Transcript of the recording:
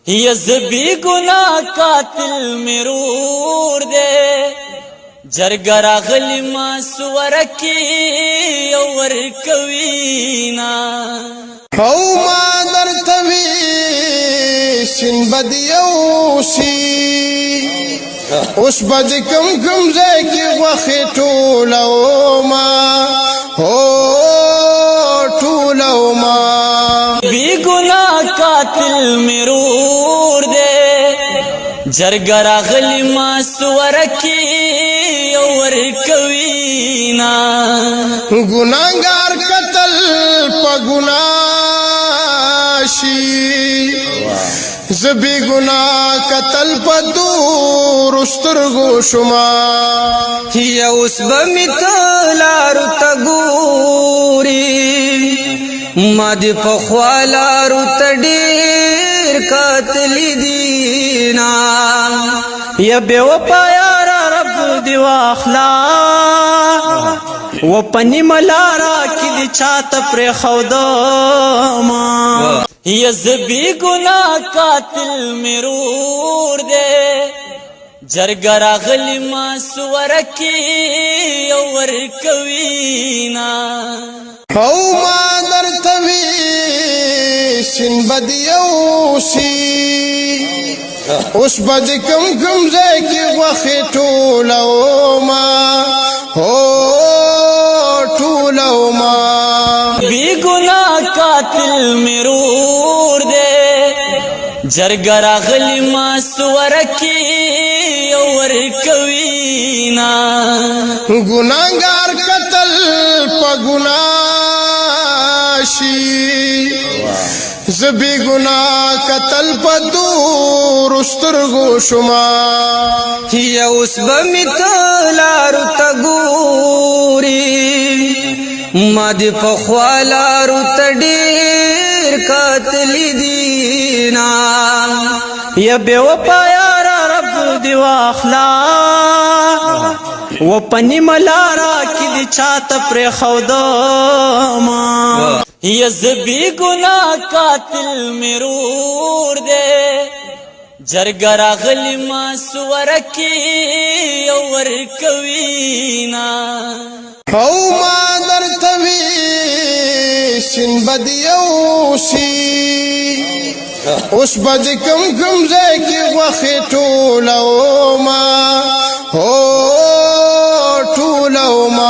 یزبی گناہ قاتل مرور دے جرګه راغلی ما سورکی اور کوینا او ما درتوی سن بدیوسی اوس بد کم زکی وخی ټولو ما هو ټولو ما بی گناہ قاتل مرور دے جرګه راغلی ما سورکی اور کوینا گناہگار قتل پا گناشی زبی گناہ قتل پا دور استرگو شما یوس بمیتلارو تگوری ما دی پخوالارو تدیر قاتلی دینا یا بیوپا یارا رب دی واخلا و پنی ملارا کی دی چاہتا پر خوداما یزبی گناہ قاتل مرور دے جرګه راغلی ما سورکی اور کوینا او ما درتوی سن بدیوسی اوس بد کم زکی وخی ټولو ما هو ټولو ما بی گناہ قاتل مرور دے جرګه راغلی ما سورکی اور کوینا گناہگار قتل پا گناشی زبی گناہ قتل پا دور استرگو شما یوس بمیتلارو تگوری ما دی پخوالارو تدیر قاتلی دینا یا بیوپا یارا رب دی واخلا و پنی ملارا کی دی چاہتا پر خوداما یزبی گناہ قاتل مرور دے جرګه راغلی ما سورکی اور کوینا او ما درتوی سن بدیوسی اوس بد کم زکی وخی ټولو ما هو ټولو ما